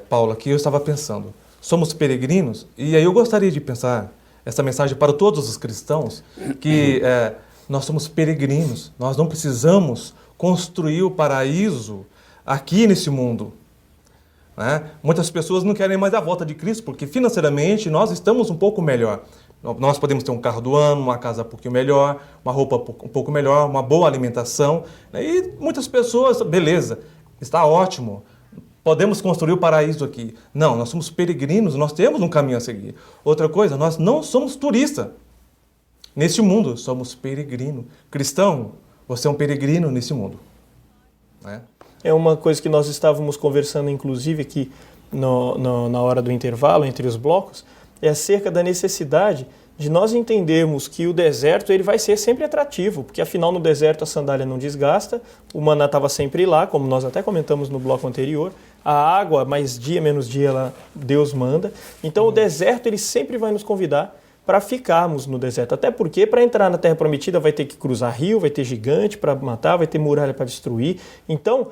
Paulo aqui, eu estava pensando, somos peregrinos, e aí eu gostaria de pensar essa mensagem para todos os cristãos, que nós somos peregrinos, nós não precisamos construir o paraíso aqui nesse mundo, né? Muitas pessoas não querem mais a volta de Cristo, porque financeiramente nós estamos um pouco melhor. Nós podemos ter um carro do ano, uma casa um pouquinho melhor, uma roupa um pouco melhor, uma boa alimentação, né? E muitas pessoas, beleza, está ótimo, podemos construir o paraíso aqui. Não, nós somos peregrinos, nós temos um caminho a seguir. Outra coisa, nós não somos turistas neste mundo, somos peregrino. Cristão, você é um peregrino nesse mundo, né? É uma coisa que nós estávamos conversando, inclusive, aqui na hora do intervalo, entre os blocos, é acerca da necessidade de nós entendermos que o deserto ele vai ser sempre atrativo, porque afinal no deserto a sandália não desgasta, o maná estava sempre lá, como nós até comentamos no bloco anterior, a água, mais dia, menos dia, Deus manda. Então o deserto ele sempre vai nos convidar para ficarmos no deserto. Até porque, para entrar na Terra Prometida, vai ter que cruzar rio, vai ter gigante para matar, vai ter muralha para destruir. Então,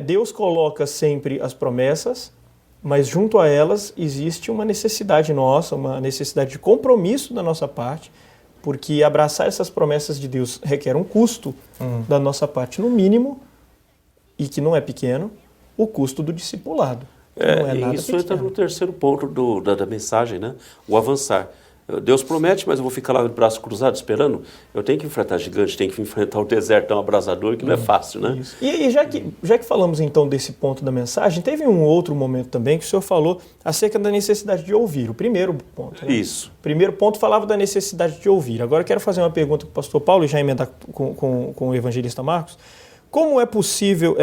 Deus coloca sempre as promessas, mas junto a elas existe uma necessidade nossa, uma necessidade de compromisso da nossa parte, porque abraçar essas promessas de Deus requer um custo da nossa parte, no mínimo, e que não é pequeno, o custo do discipulado. Não é nada isso pequeno. entra no terceiro ponto da mensagem, né? O avançar. Deus promete, mas eu vou ficar lá de braço cruzado esperando? Eu tenho que enfrentar gigante, tenho que enfrentar o desertão abrasador, que não é fácil, né? Isso. E já que falamos então desse ponto da mensagem, teve um outro momento também que o senhor falou acerca da necessidade de ouvir. O primeiro ponto. Né? Isso. O primeiro ponto falava da necessidade de ouvir. Agora eu quero fazer uma pergunta para o pastor Paulo e já emendar com o evangelista Marcos. Como é possível,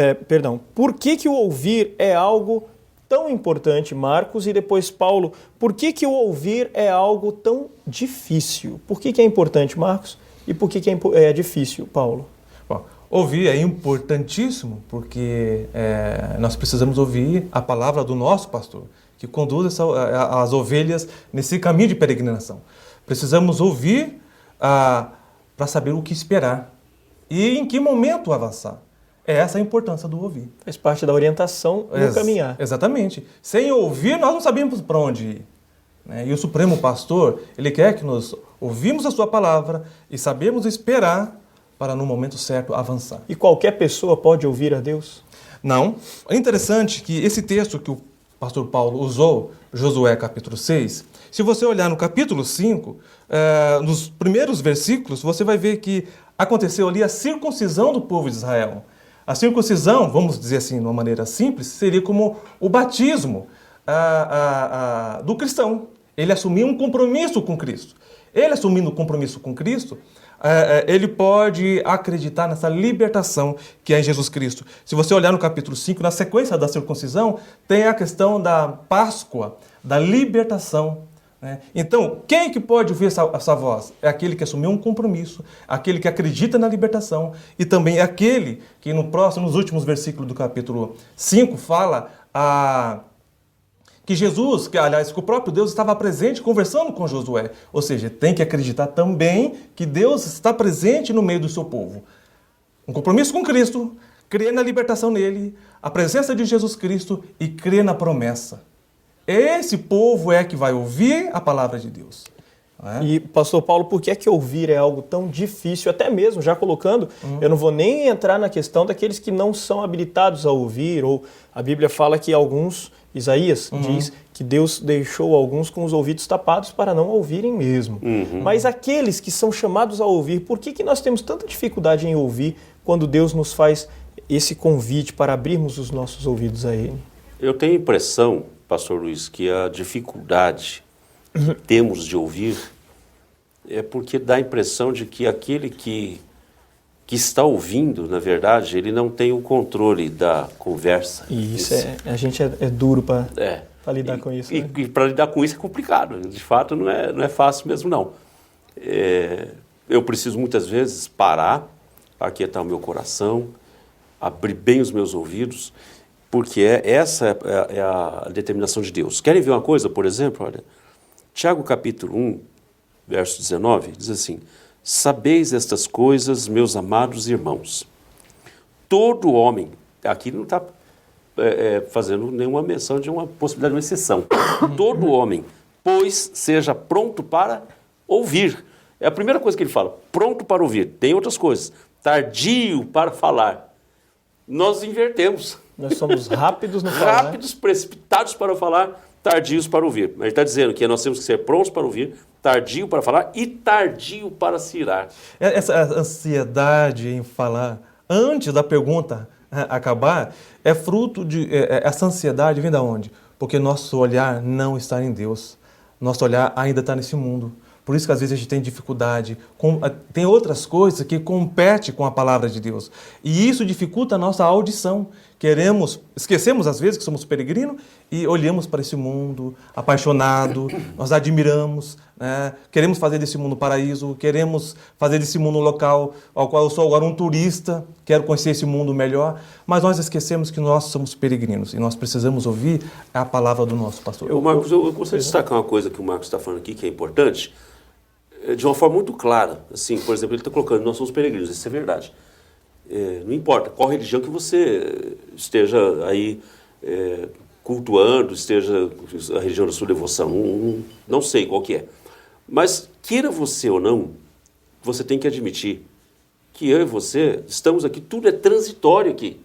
por que o ouvir é algo tão importante, Marcos, e depois Paulo, por que o ouvir é algo tão difícil? Por que é importante, Marcos? E por que é difícil, Paulo? Bom, ouvir é importantíssimo porque nós precisamos ouvir a palavra do nosso pastor, que conduz as ovelhas nesse caminho de peregrinação. Precisamos ouvir para saber o que esperar e em que momento avançar. É essa a importância do ouvir. Faz parte da orientação no caminhar. Exatamente. Sem ouvir, nós não sabemos para onde ir. Né? E o Supremo Pastor, ele quer que nós ouvimos a sua palavra e sabemos esperar para, no momento certo, avançar. E qualquer pessoa pode ouvir a Deus? Não. É interessante que esse texto que o pastor Paulo usou, Josué capítulo 6, se você olhar no capítulo 5, nos primeiros versículos, você vai ver que aconteceu ali a circuncisão do povo de Israel. A circuncisão, vamos dizer assim, de uma maneira simples, seria como o batismo do cristão. Ele assumiu um compromisso com Cristo. Ele assumindo um compromisso com Cristo, ele pode acreditar nessa libertação que é em Jesus Cristo. Se você olhar no capítulo 5, na sequência da circuncisão, tem a questão da Páscoa, da libertação. Então, quem que pode ouvir essa voz? É aquele que assumiu um compromisso, aquele que acredita na libertação e também aquele que nos últimos versículos do capítulo 5 fala que Jesus, que o próprio Deus estava presente conversando com Josué. Ou seja, tem que acreditar também que Deus está presente no meio do seu povo. Um compromisso com Cristo, crer na libertação nele, a presença de Jesus Cristo e crer na promessa. Esse povo é que vai ouvir a palavra de Deus. E, pastor Paulo, por que é que ouvir é algo tão difícil? Até mesmo, já colocando, eu não vou nem entrar na questão daqueles que não são habilitados a ouvir, ou a Bíblia fala que Isaías diz que Deus deixou alguns com os ouvidos tapados para não ouvirem mesmo. Mas aqueles que são chamados a ouvir, por que nós temos tanta dificuldade em ouvir quando Deus nos faz esse convite para abrirmos os nossos ouvidos a Ele? Eu tenho a impressão, pastor Luiz, que a dificuldade que temos de ouvir é porque dá a impressão de que aquele que está ouvindo, na verdade, ele não tem o controle da conversa. E isso a gente é duro para lidar com isso. E para lidar com isso é complicado. De fato, não é fácil mesmo, não. Eu preciso muitas vezes parar, aquietar o meu coração, abrir bem os meus ouvidos, porque essa é a determinação de Deus. Querem ver uma coisa, por exemplo? Olha, Tiago capítulo 1, verso 19, diz assim: sabeis estas coisas, meus amados irmãos. Todo homem, aqui não está fazendo nenhuma menção de uma possibilidade de uma exceção. Todo homem, pois, seja pronto para ouvir. É a primeira coisa que ele fala, pronto para ouvir. Tem outras coisas, tardio para falar. Nós invertemos. Nós somos rápidos no falar. Rápidos, precipitados para falar, tardios para ouvir. Mas ele está dizendo que nós temos que ser prontos para ouvir, tardio para falar e tardio para se irar. Essa ansiedade em falar antes da pergunta acabar é fruto de... essa ansiedade vem de onde? Porque nosso olhar não está em Deus. Nosso olhar ainda está nesse mundo. Por isso que às vezes a gente tem dificuldade. Tem outras coisas que competem com a palavra de Deus. E isso dificulta a nossa audição. Esquecemos às vezes que somos peregrinos e olhamos para esse mundo apaixonado, nós admiramos, né? Queremos fazer desse mundo um paraíso, queremos fazer desse mundo um local ao qual eu sou agora um turista, quero conhecer esse mundo melhor, mas nós esquecemos que nós somos peregrinos e nós precisamos ouvir a palavra do nosso pastor. Marcos, eu gostaria de destacar uma coisa que o Marcos está falando aqui, que é importante, de uma forma muito clara. Assim, por exemplo, ele está colocando, nós somos peregrinos, isso é verdade. Não importa qual religião que você esteja aí cultuando, esteja a religião da sua devoção, não sei qual que é. Mas, queira você ou não, você tem que admitir que eu e você estamos aqui, tudo é transitório aqui.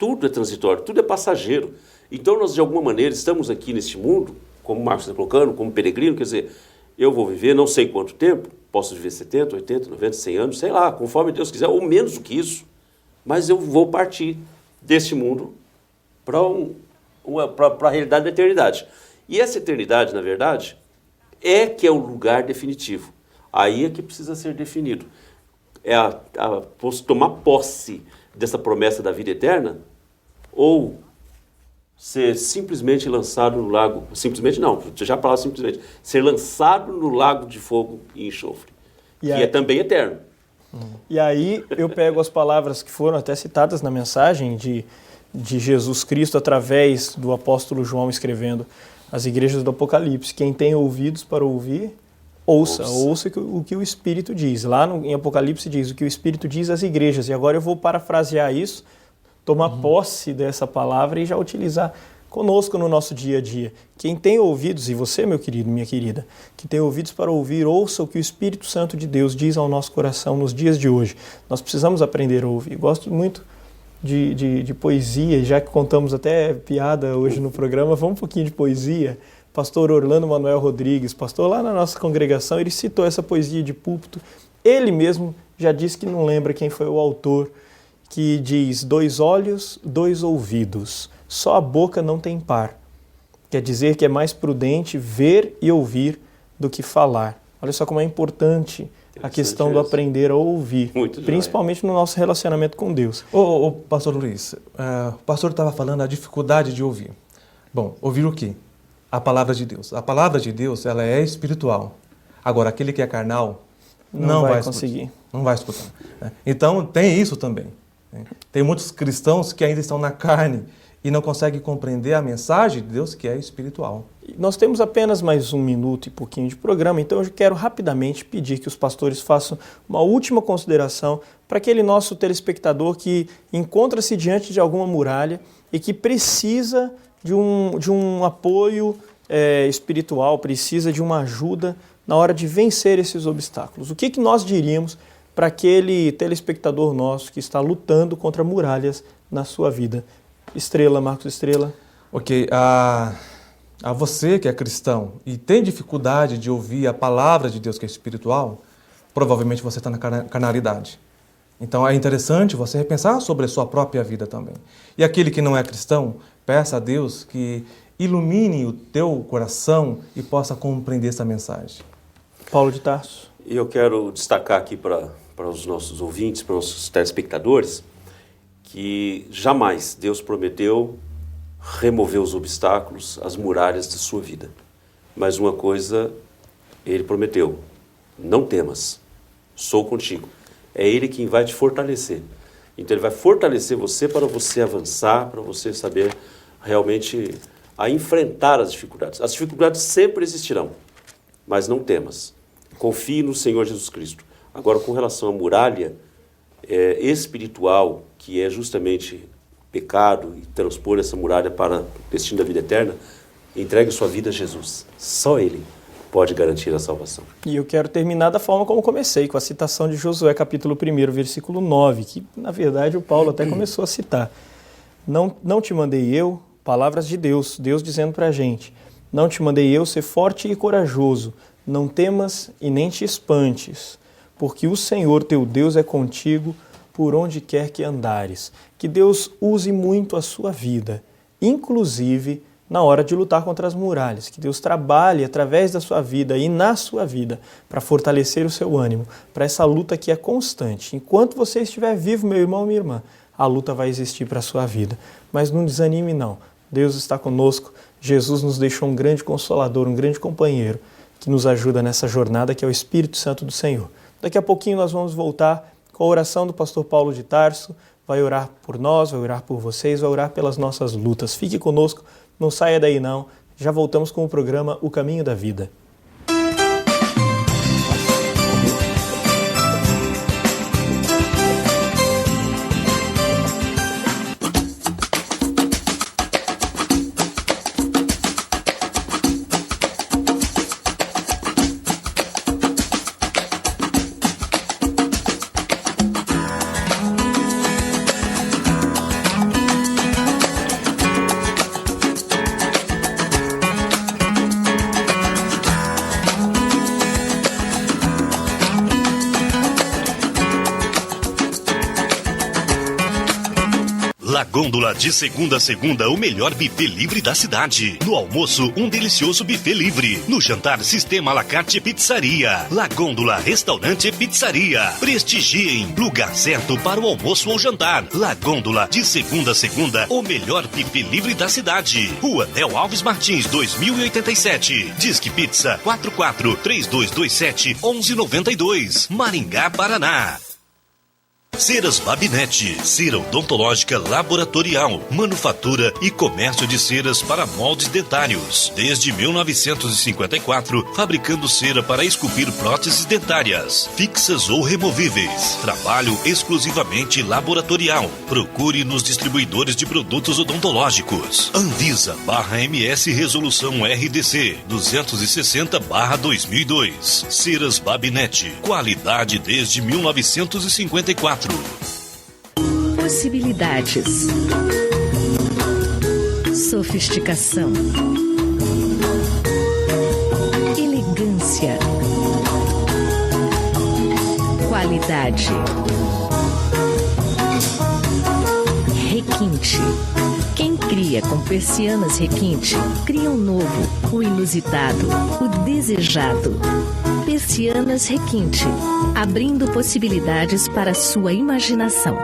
Tudo é transitório, tudo é passageiro. Então nós, de alguma maneira, estamos aqui neste mundo, como o Marcos está colocando, como peregrino, quer dizer, eu vou viver não sei quanto tempo, posso viver 70, 80, 90, 100 anos, sei lá, conforme Deus quiser, ou menos do que isso, mas eu vou partir deste mundo para a realidade da eternidade. E essa eternidade, na verdade, que é o lugar definitivo. Aí é que precisa ser definido. Tomar posse dessa promessa da vida eterna, ou ser simplesmente lançado no lago, simplesmente não, já falava simplesmente, ser lançado no lago de fogo e enxofre, que é também eterno. E aí eu pego as palavras que foram até citadas na mensagem de Jesus Cristo através do apóstolo João escrevendo às igrejas do Apocalipse. Quem tem ouvidos para ouvir, ouça o que o Espírito diz. Lá em Apocalipse diz o que o Espírito diz às igrejas. E agora eu vou parafrasear isso, tomar posse dessa palavra e já utilizar conosco no nosso dia a dia. Quem tem ouvidos, e você, meu querido, minha querida, que tem ouvidos para ouvir, ouça o que o Espírito Santo de Deus diz ao nosso coração nos dias de hoje. Nós precisamos aprender a ouvir. Gosto muito de poesia, já que contamos até piada hoje no programa, vamos um pouquinho de poesia. Pastor Orlando Manuel Rodrigues, pastor lá na nossa congregação, ele citou essa poesia de púlpito. Ele mesmo já disse que não lembra quem foi o autor, que diz: 2 olhos, 2 ouvidos, só a boca não tem par. Quer dizer que é mais prudente ver e ouvir do que falar. Olha só como é importante a questão do aprender a ouvir, principalmente no nosso relacionamento com Deus. Ô pastor Luiz, o pastor estava falando da dificuldade de ouvir. Bom, ouvir o quê? A palavra de Deus. A palavra de Deus, ela é espiritual. Agora, aquele que é carnal, não vai conseguir. Não vai escutar. Então, tem isso também. Tem muitos cristãos que ainda estão na carne e não conseguem compreender a mensagem de Deus, que é espiritual. Nós temos apenas mais 1 minuto e pouquinho de programa, então eu quero rapidamente pedir que os pastores façam uma última consideração para aquele nosso telespectador que encontra-se diante de alguma muralha e que precisa de um apoio espiritual, precisa de uma ajuda na hora de vencer esses obstáculos. O que nós diríamos para aquele telespectador nosso que está lutando contra muralhas na sua vida? Estrela, Marcos Estrela. Ok, a você que é cristão e tem dificuldade de ouvir a palavra de Deus que é espiritual, provavelmente você está na carnalidade. Então é interessante você repensar sobre a sua própria vida também. E aquele que não é cristão, peça a Deus que ilumine o teu coração e possa compreender essa mensagem. Paulo de Tarso. E eu quero destacar aqui para os nossos ouvintes, para os nossos telespectadores, que jamais Deus prometeu remover os obstáculos, as muralhas da sua vida. Mas uma coisa Ele prometeu: não temas, sou contigo. É Ele quem vai te fortalecer. Então Ele vai fortalecer você para você avançar, para você saber realmente a enfrentar as dificuldades. As dificuldades sempre existirão, mas não temas. Confie no Senhor Jesus Cristo. Agora, com relação à muralha espiritual, que é justamente pecado e transpor essa muralha para o destino da vida eterna, entregue sua vida a Jesus. Só Ele pode garantir a salvação. E eu quero terminar da forma como comecei, com a citação de Josué, capítulo 1, versículo 9, que, na verdade, o Paulo até começou a citar. Não te mandei eu, palavras de Deus, Deus dizendo para a gente, não te mandei eu ser forte e corajoso, não temas e nem te espantes, porque o Senhor teu Deus é contigo por onde quer que andares. Que Deus use muito a sua vida, inclusive na hora de lutar contra as muralhas. Que Deus trabalhe através da sua vida e na sua vida para fortalecer o seu ânimo, para essa luta que é constante. Enquanto você estiver vivo, meu irmão, minha irmã, a luta vai existir para a sua vida. Mas não desanime, não. Deus está conosco. Jesus nos deixou um grande consolador, um grande companheiro que nos ajuda nessa jornada, que é o Espírito Santo do Senhor. Daqui a pouquinho nós vamos voltar com a oração do pastor Paulo de Tarso. Vai orar por nós, vai orar por vocês, vai orar pelas nossas lutas. Fique conosco, não saia daí não. Já voltamos com o programa O Caminho da Vida. La Gôndola, de segunda a segunda, o melhor buffet livre da cidade. No almoço, um delicioso buffet livre. No jantar, sistema à la carte pizzaria. La Gôndola, restaurante e pizzaria. Prestigiem, lugar certo para o almoço ou jantar. La Gôndola, de segunda a segunda, o melhor buffet livre da cidade. Rua Del Alves Martins, 2087. Disque Pizza 44-3227-1192. Maringá, Paraná. Ceras Babinete, cera odontológica laboratorial, manufatura e comércio de ceras para moldes dentários. Desde 1954, fabricando cera para esculpir próteses dentárias, fixas ou removíveis. Trabalho exclusivamente laboratorial. Procure nos distribuidores de produtos odontológicos. Anvisa/MS Resolução RDC 260/2002. Ceras Babinete, qualidade desde 1954. Possibilidades. Sofisticação. Elegância. Qualidade. Requinte. Quem cria com persianas requinte, cria um novo, o inusitado, o desejado. Persianas Requinte, abrindo possibilidades para sua imaginação.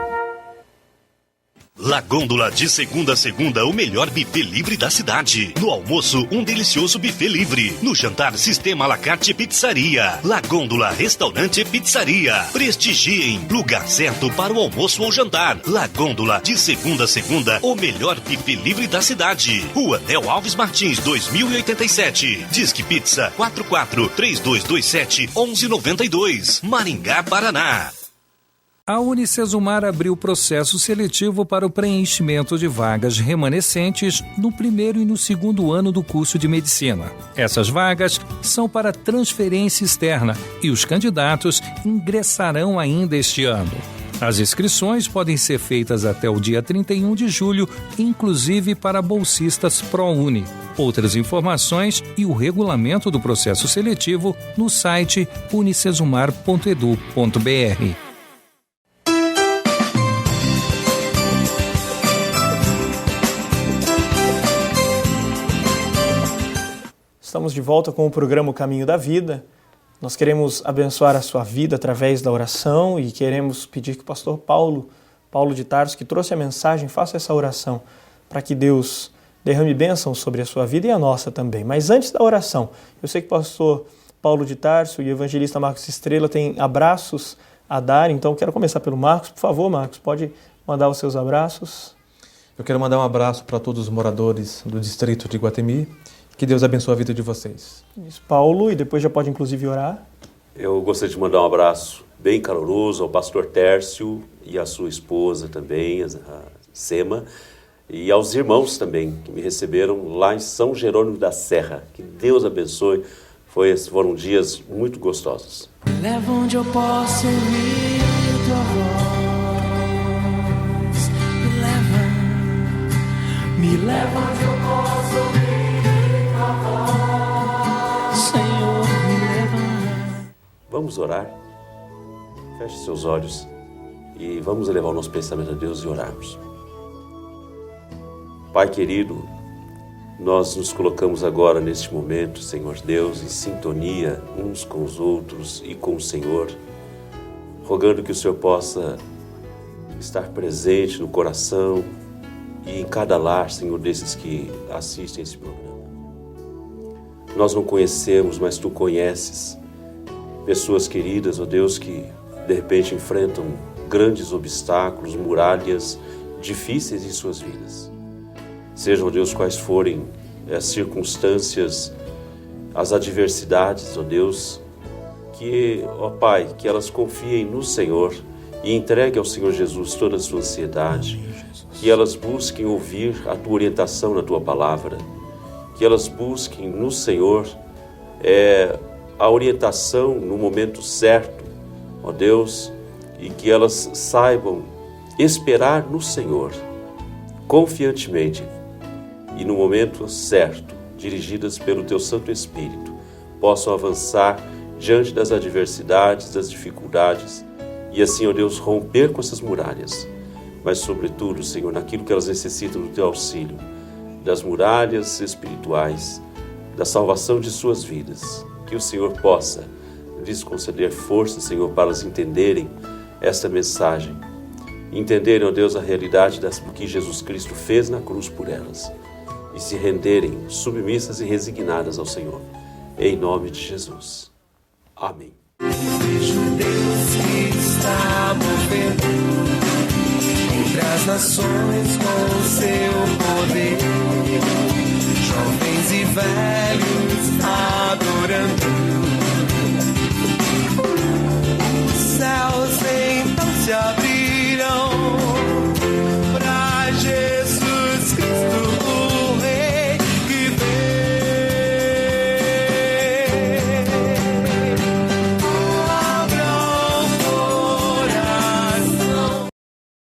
La Gôndola, de segunda a segunda, o melhor buffet livre da cidade. No almoço, um delicioso buffet livre. No jantar, sistema à la carte pizzaria. La Gôndola, restaurante e pizzaria. Prestigiem, lugar certo para o almoço ou jantar. La Gôndola, de segunda a segunda, o melhor buffet livre da cidade. Rua Del Alves Martins, 2087. Disque Pizza 44-3227-1192. Maringá, Paraná. A Unicesumar abriu processo seletivo para o preenchimento de vagas remanescentes no primeiro e no segundo ano do curso de medicina. Essas vagas são para transferência externa e os candidatos ingressarão ainda este ano. As inscrições podem ser feitas até o dia 31 de julho, inclusive para bolsistas ProUni. Outras informações e o regulamento do processo seletivo no site unicesumar.edu.br. Estamos de volta com o programa O Caminho da Vida. Nós queremos abençoar a sua vida através da oração e queremos pedir que o pastor Paulo de Tarso, que trouxe a mensagem, faça essa oração para que Deus derrame bênçãos sobre a sua vida e a nossa também. Mas antes da oração, eu sei que o pastor Paulo de Tarso e o evangelista Marcos Estrela têm abraços a dar, então quero começar pelo Marcos. Por favor, Marcos, pode mandar os seus abraços. Eu quero mandar um abraço para todos os moradores do distrito de Iguatemi. Que Deus abençoe a vida de vocês. Isso, Paulo, e depois já pode inclusive orar. Eu gostaria de mandar um abraço bem caloroso ao pastor Tércio e à sua esposa também, a Sema, e aos irmãos também que me receberam lá em São Jerônimo da Serra. Que Deus abençoe, foram dias muito gostosos. Me leva onde eu posso ouvir tua voz. Me leva onde eu posso ouvir. Senhor, me leva. Vamos orar? Feche seus olhos e vamos elevar o nosso pensamento a Deus e orarmos. Pai querido, nós nos colocamos agora neste momento, Senhor Deus, em sintonia uns com os outros e com o Senhor, rogando que o Senhor possa estar presente no coração e em cada lar, Senhor, desses que assistem esse programa. Nós não conhecemos, mas Tu conheces pessoas queridas, ó Deus, que de repente enfrentam grandes obstáculos, muralhas difíceis em suas vidas. Sejam, ó Deus, quais forem as circunstâncias, as adversidades, ó Deus, que, ó Pai, que elas confiem no Senhor e entreguem ao Senhor Jesus toda a sua ansiedade, que elas busquem ouvir a Tua orientação na Tua palavra, que elas busquem no Senhor a orientação no momento certo, ó Deus, e que elas saibam esperar no Senhor, confiantemente, e no momento certo, dirigidas pelo Teu Santo Espírito, possam avançar diante das adversidades, das dificuldades, e assim, ó Deus, romper com essas muralhas, mas sobretudo, Senhor, naquilo que elas necessitam do Teu auxílio, das muralhas espirituais, da salvação de suas vidas. Que o Senhor possa lhes conceder força, Senhor, para elas entenderem esta mensagem, entenderem, ó Deus, a realidade do que Jesus Cristo fez na cruz por elas e se renderem submissas e resignadas ao Senhor. Em nome de Jesus. Amém. Vejo Deus que está movendo entre as nações com o seu poder, jovens e velhos adorando